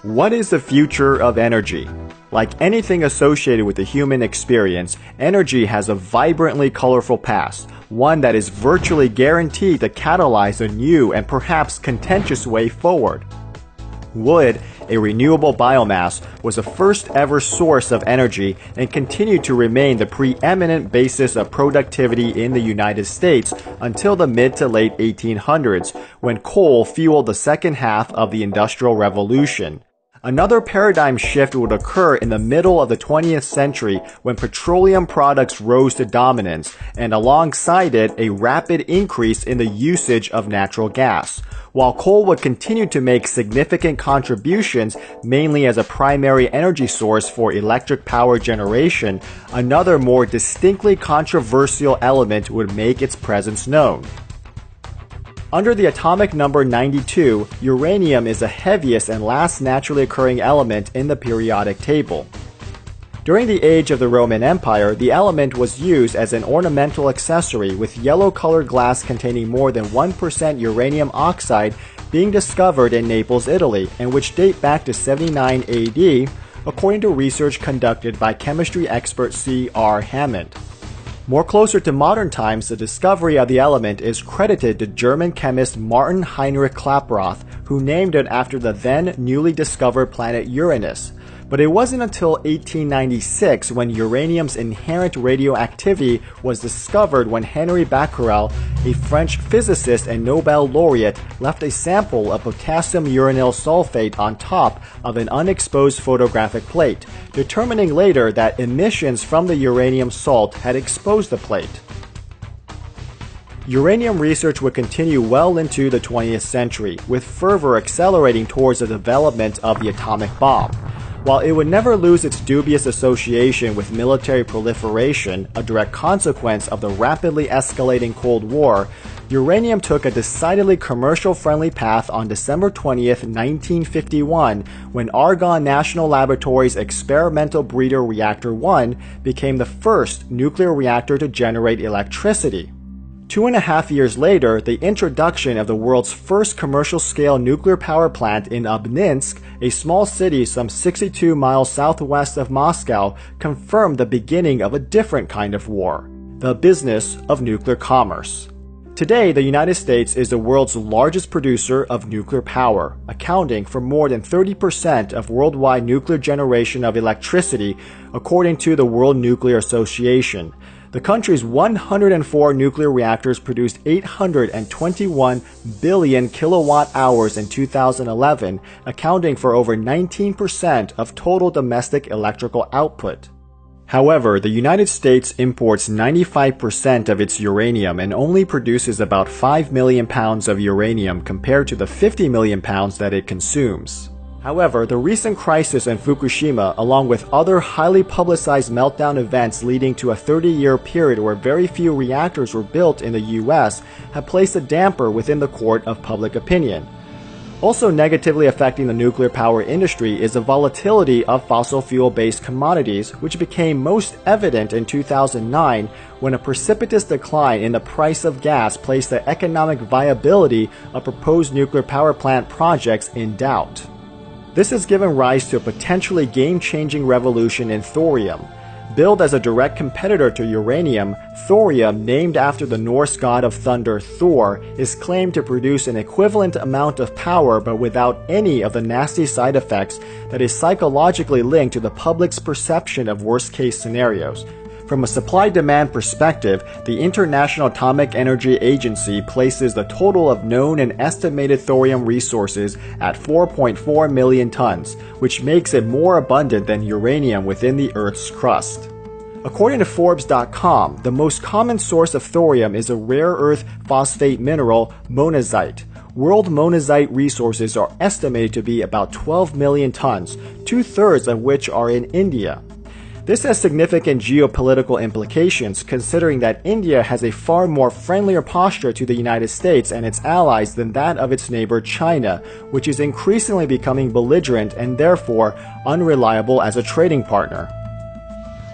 What is the future of energy? Like anything associated with the human experience, energy has a vibrantly colorful past, one that is virtually guaranteed to catalyze a new and perhaps contentious way forward. Wood, a renewable biomass, was the first ever source of energy and continued to remain the preeminent basis of productivity in the United States until the mid to late 1800s, when coal fueled the second half of the Industrial Revolution. Another paradigm shift would occur in the middle of the 20th century when petroleum products rose to dominance, and alongside it, a rapid increase in the usage of natural gas. While coal would continue to make significant contributions, mainly as a primary energy source for electric power generation, another more distinctly controversial element would make its presence known. Under the atomic number 92, uranium is the heaviest and last naturally occurring element in the periodic table. During the age of the Roman Empire, the element was used as an ornamental accessory, with yellow-colored glass containing more than 1% uranium oxide being discovered in Naples, Italy, and which date back to 79 AD, according to research conducted by chemistry expert C.R. Hammond. More closer to modern times, the discovery of the element is credited to German chemist Martin Heinrich Klaproth, who named it after the then newly discovered planet Uranus. But it wasn't until 1896 when uranium's inherent radioactivity was discovered, when Henri Becquerel, a French physicist and Nobel laureate, left a sample of potassium uranyl sulfate on top of an unexposed photographic plate, determining later that emissions from the uranium salt had exposed the plate. Uranium research would continue well into the 20th century, with fervor accelerating towards the development of the atomic bomb. While it would never lose its dubious association with military proliferation, a direct consequence of the rapidly escalating Cold War, uranium took a decidedly commercial-friendly path on December 20, 1951, when Argonne National Laboratory's experimental breeder Reactor 1 became the first nuclear reactor to generate electricity. 2.5 years later, the introduction of the world's first commercial-scale nuclear power plant in Obninsk, a small city some 62 miles southwest of Moscow, confirmed the beginning of a different kind of war, the business of nuclear commerce. Today, the United States is the world's largest producer of nuclear power, accounting for more than 30% of worldwide nuclear generation of electricity, according to the World Nuclear Association. The country's 104 nuclear reactors produced 821 billion kilowatt-hours in 2011, accounting for over 19% of total domestic electrical output. However, the United States imports 95% of its uranium and only produces about 5 million pounds of uranium compared to the 50 million pounds that it consumes. However, the recent crisis in Fukushima, along with other highly publicized meltdown events leading to a 30-year period where very few reactors were built in the US, have placed a damper within the court of public opinion. Also negatively affecting the nuclear power industry is the volatility of fossil fuel-based commodities, which became most evident in 2009 when a precipitous decline in the price of gas placed the economic viability of proposed nuclear power plant projects in doubt. This has given rise to a potentially game-changing revolution in thorium. Billed as a direct competitor to uranium, thorium, named after the Norse god of thunder Thor, is claimed to produce an equivalent amount of power but without any of the nasty side effects that is psychologically linked to the public's perception of worst-case scenarios. From a supply-demand perspective, the International Atomic Energy Agency places the total of known and estimated thorium resources at 4.4 million tons, which makes it more abundant than uranium within the Earth's crust. According to Forbes.com, the most common source of thorium is a rare earth phosphate mineral, monazite. World monazite resources are estimated to be about 12 million tons, 2/3 of which are in India. This has significant geopolitical implications, considering that India has a far more friendlier posture to the United States and its allies than that of its neighbor China, which is increasingly becoming belligerent and therefore unreliable as a trading partner.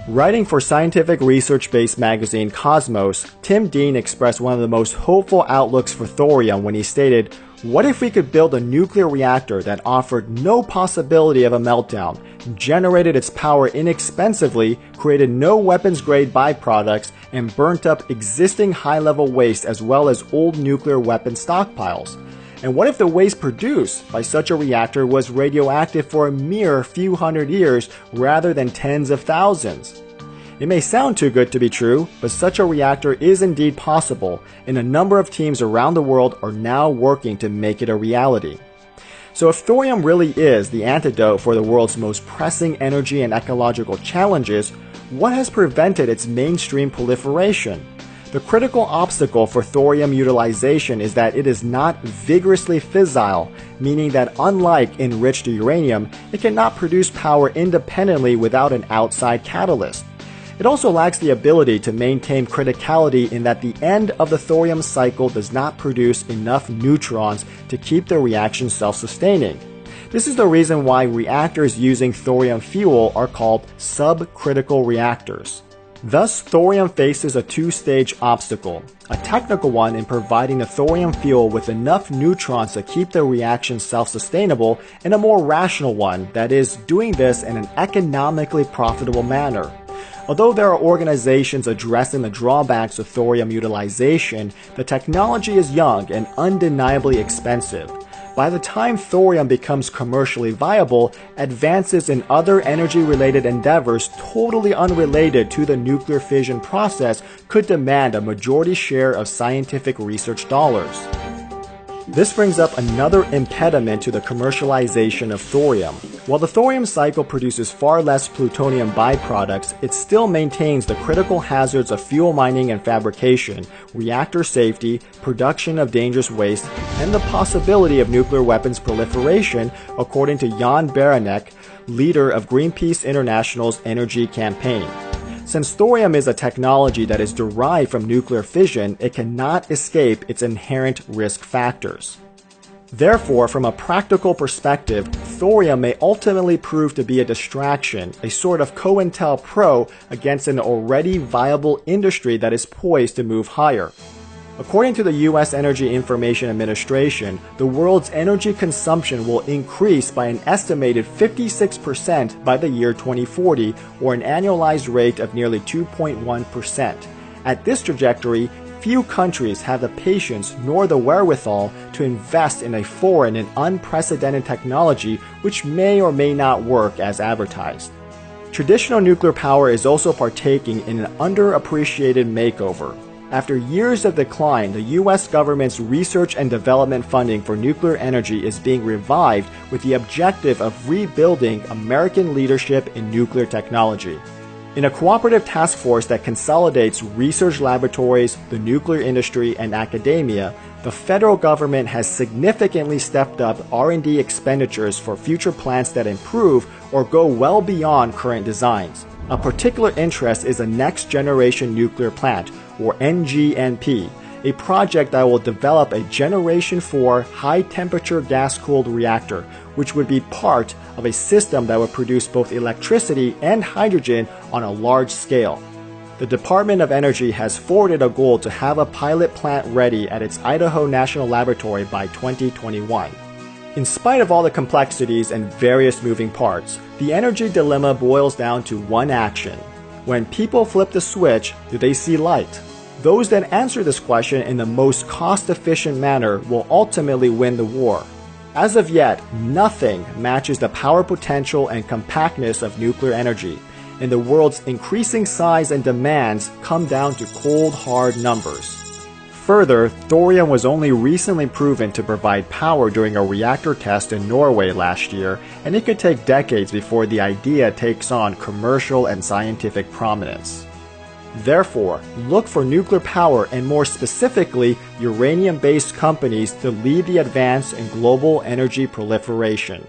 Writing for scientific research-based magazine Cosmos, Tim Dean expressed one of the most hopeful outlooks for thorium when he stated, What if we could build a nuclear reactor that offered no possibility of a meltdown, generated its power inexpensively, created no weapons-grade byproducts, and burnt up existing high-level waste as well as old nuclear weapon stockpiles? And what if the waste produced by such a reactor was radioactive for a mere few hundred years rather than tens of thousands? It may sound too good to be true, but such a reactor is indeed possible, and a number of teams around the world are now working to make it a reality. So if thorium really is the antidote for the world's most pressing energy and ecological challenges, what has prevented its mainstream proliferation? The critical obstacle for thorium utilization is that it is not vigorously fissile, meaning that unlike enriched uranium, it cannot produce power independently without an outside catalyst. It also lacks the ability to maintain criticality in that the end of the thorium cycle does not produce enough neutrons to keep the reaction self-sustaining. This is the reason why reactors using thorium fuel are called subcritical reactors. Thus, thorium faces a two-stage obstacle, a technical one in providing the thorium fuel with enough neutrons to keep the reaction self-sustainable, and a more rational one, that is, doing this in an economically profitable manner. Although there are organizations addressing the drawbacks of thorium utilization, the technology is young and undeniably expensive. By the time thorium becomes commercially viable, advances in other energy-related endeavors totally unrelated to the nuclear fission process could demand a majority share of scientific research dollars. This brings up another impediment to the commercialization of thorium. While the thorium cycle produces far less plutonium byproducts, it still maintains the critical hazards of fuel mining and fabrication, reactor safety, production of dangerous waste, and the possibility of nuclear weapons proliferation, according to Jan Baranek, leader of Greenpeace International's energy campaign. Since thorium is a technology that is derived from nuclear fission, it cannot escape its inherent risk factors. Therefore, from a practical perspective, thorium may ultimately prove to be a distraction, a sort of COINTELPRO against an already viable industry that is poised to move higher. According to the U.S. Energy Information Administration, the world's energy consumption will increase by an estimated 56% by the year 2040, or an annualized rate of nearly 2.1%. At this trajectory, few countries have the patience nor the wherewithal to invest in a foreign and unprecedented technology which may or may not work as advertised. Traditional nuclear power is also partaking in an underappreciated makeover. After years of decline, the U.S. government's research and development funding for nuclear energy is being revived with the objective of rebuilding American leadership in nuclear technology. In a cooperative task force that consolidates research laboratories, the nuclear industry, and academia, the federal government has significantly stepped up R&D expenditures for future plants that improve or go well beyond current designs. A particular interest is a next-generation nuclear plant, or NGNP, a project that will develop a Generation 4 high-temperature gas-cooled reactor, which would be part of a system that would produce both electricity and hydrogen on a large scale. The Department of Energy has forwarded a goal to have a pilot plant ready at its Idaho National Laboratory by 2021. In spite of all the complexities and various moving parts, the energy dilemma boils down to one action. When people flip the switch, do they see light? Those that answer this question in the most cost-efficient manner will ultimately win the war. As of yet, nothing matches the power potential and compactness of nuclear energy, and the world's increasing size and demands come down to cold, hard numbers. Further, thorium was only recently proven to provide power during a reactor test in Norway last year, and it could take decades before the idea takes on commercial and scientific prominence. Therefore, look for nuclear power and more specifically, uranium-based companies to lead the advance in global energy proliferation.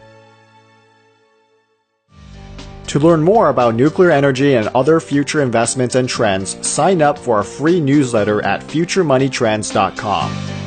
To learn more about nuclear energy and other future investments and trends, sign up for our free newsletter at futuremoneytrends.com.